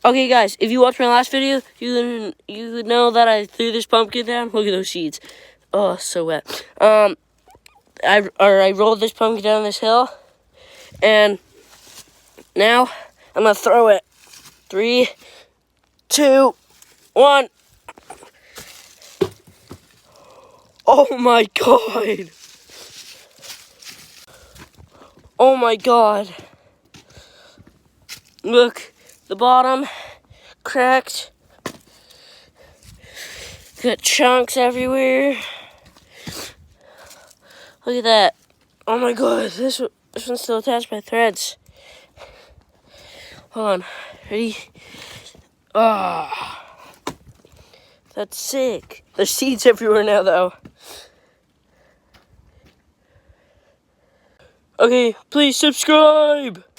Okay, guys, if you watched my last video, you know that I threw this pumpkin down. Look at those seeds. Oh, so wet. I rolled this pumpkin down this hill, and now I'm gonna throw it. 3, 2, 1. Oh my god! Oh my god! Look, the bottom cracked. Got chunks everywhere. Look at that. Oh my god, this one's still attached by threads. Hold on. Ready? Ah. That's sick. There's seeds everywhere now, though. Okay, please subscribe.